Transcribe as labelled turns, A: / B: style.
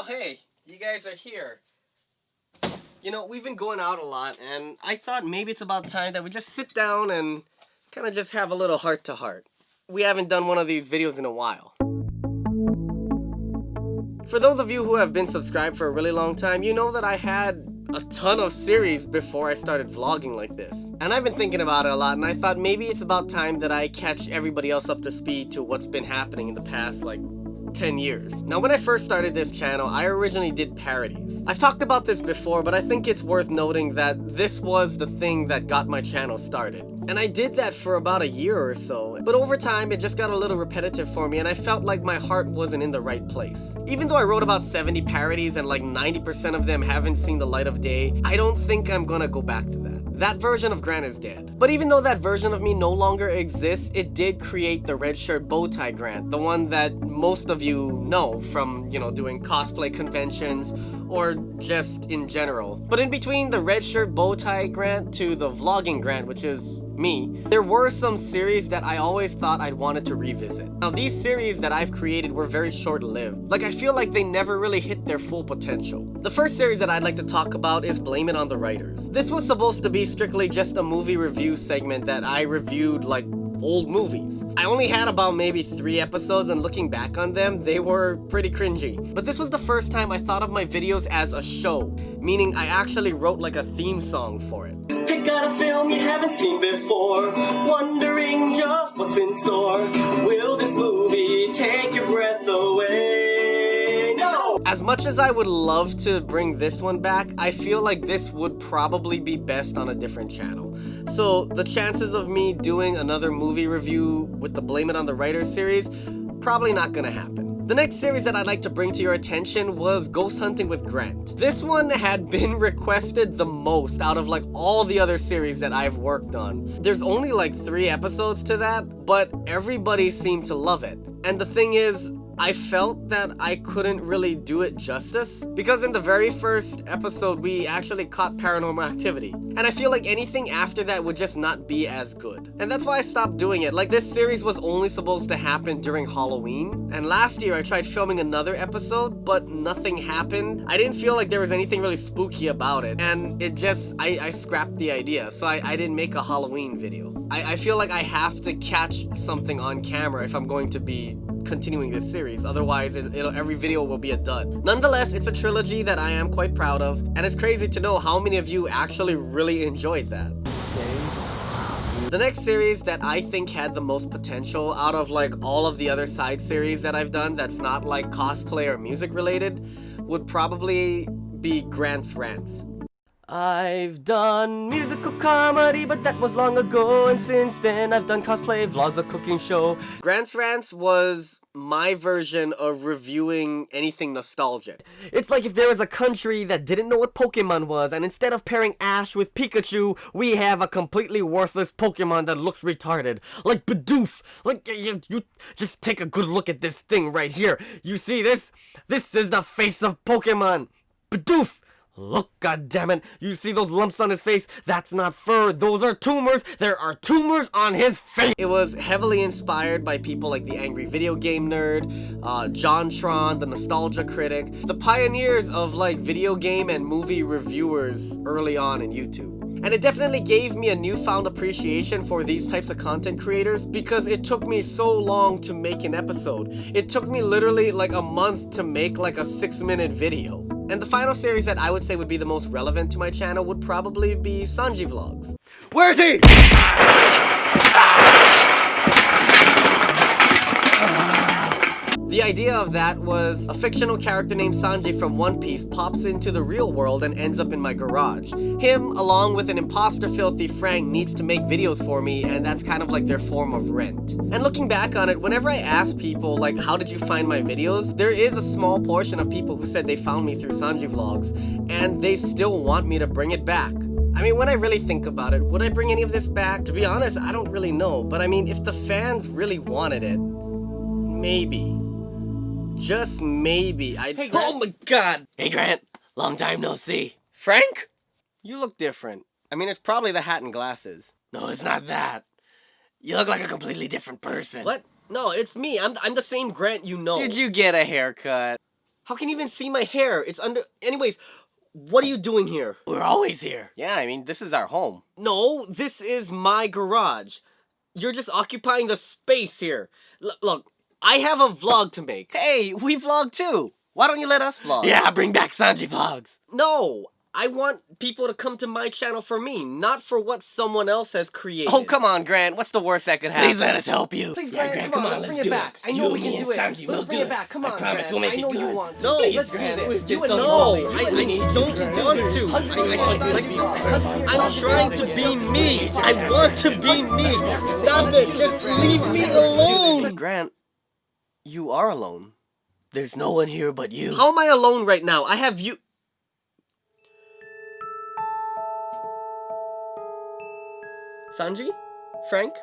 A: Oh, hey, you guys are here. You know, we've been going out a lot, and I thought maybe it's about time that we just sit down and kind of just have a little heart-to-heart. We haven't done one of these videos in a while. For those of you who have been subscribed for a really long time, you know that I had a ton of series before I started vlogging like this. And I've been thinking about it a lot, and I thought maybe it's about time that I catch everybody else up to speed to what's been happening in the past, like, 10 years. Now, when I first started this channel, I originally did parodies. I've talked about this before, but I think it's worth noting that this was the thing that got my channel started. And I did that for about a year or so, but over time it just got a little repetitive for me, and I felt like my heart wasn't in the right place. Even though I wrote about 70 parodies and like 90% of them haven't seen the light of day, I don't think I'm gonna go back to that. That version of Grant is dead. But even though that version of me no longer exists, it did create the red shirt bow tie Grant, the one that most of you know from, you know, doing cosplay conventions or just in general. But in between the red shirt bow tie Grant to the vlogging Grant, which is me, there were some series that I always thought I'd wanted to revisit. Now, these series that I've created were very short-lived. Like, I feel like they never really hit their full potential. The first series that I'd like to talk about is Blame It on the Writers. This was supposed to be strictly just a movie review segment that I reviewed, like, old movies. I only had about maybe 3 episodes, and looking back on them, they were pretty cringy. But this was the first time I thought of my videos as a show, meaning I actually wrote like a theme song for it. Pick out a film you haven't seen before, wondering just what's in store. Will this movie take your breath away? No! As much as I would love to bring this one back, I feel like this would probably be best on a different channel. So the chances of me doing another movie review with the Blame It on the Writers series, probably not gonna happen. The next series that I'd like to bring to your attention was Ghost Hunting with Grant. This one had been requested the most out of like all the other series that I've worked on. There's only like 3 episodes to that, but everybody seemed to love it. And the thing is, I felt that I couldn't really do it justice, because in the very first episode we actually caught paranormal activity, and I feel like anything after that would just not be as good. And that's why I stopped doing it. Like, this series was only supposed to happen during Halloween, and last year I tried filming another episode, but nothing happened. I didn't feel like there was anything really spooky about it, and it just, I scrapped the idea, so I didn't make a Halloween video. I feel like I have to catch something on camera if I'm going to be continuing this series, otherwise every video will be a dud. Nonetheless, it's a trilogy that I am quite proud of, and it's crazy to know how many of you actually really enjoyed that. The next series that I think had the most potential out of like all of the other side series that I've done that's not like cosplay or music related would probably be Grant's Rants. I've done musical comedy, but that was long ago, and since then I've done cosplay, vlogs, a cooking show. Grant's Rants was my version of reviewing anything nostalgic. It's like if there was a country that didn't know what Pokemon was, and instead of pairing Ash with Pikachu, we have a completely worthless Pokemon that looks retarded. Like Bidoof. Like, you just take a good look at this thing right here. You see this? This is the face of Pokemon. Bidoof! Look, goddammit, you see those lumps on his face? That's not fur, those are tumors. There are tumors on his face. It was heavily inspired by people like the Angry Video Game Nerd, JonTron, the Nostalgia Critic, the pioneers of like video game and movie reviewers early on in YouTube. And it definitely gave me a newfound appreciation for these types of content creators, because it took me so long to make an episode. It took me literally like a month to make like a 6-minute video. And the final series that I would say would be the most relevant to my channel would probably be Sanji Vlogs. Where's he? The idea of that was a fictional character named Sanji from One Piece pops into the real world and ends up in my garage. Him, along with an imposter filthy Frank, needs to make videos for me, and that's kind of like their form of rent. And looking back on it, whenever I ask people, like, how did you find my videos? There is a small portion of people who said they found me through Sanji Vlogs, and they still want me to bring it back. I mean, when I really think about it, would I bring any of this back? To be honest, I don't really know, but I mean, if the fans really wanted it, maybe. Just maybe I'd— Hey, Grant. Oh my god! Hey, Grant. Long time no see. Frank? You look different. I mean, it's probably the hat and glasses. No, it's not that. You look like a completely different person. What? No, it's me. I'm the same Grant you know. Did you get a haircut? How can you even see my hair? It's under... Anyways, what are you doing here?
B: We're always here.
A: Yeah, I mean, this is our home. No, this is my garage. You're just occupying the space here. Look, I have a vlog to make. Hey, we vlog too. Why don't you let us vlog?
B: Yeah, bring back Sanji Vlogs.
A: No, I want people to come to my channel for me, not for what someone else has created.
B: Oh, come on, Grant. What's the worst that could happen? Please let us help you.
A: Please,
B: yeah,
A: Grant, come on, let's bring it back. I know we can do it. Let's bring it back. Come on,
B: I promise
A: Grant.
B: we'll make
A: I know
B: it good.
A: you want to.
B: No,
A: let's do this. You and no, I don't want to. I'm trying to be me. I want to be me. Stop it. Just leave me alone. Grant, you are alone.
B: There's no one here but you.
A: How am I alone right now? I have you... Sanji? Frank?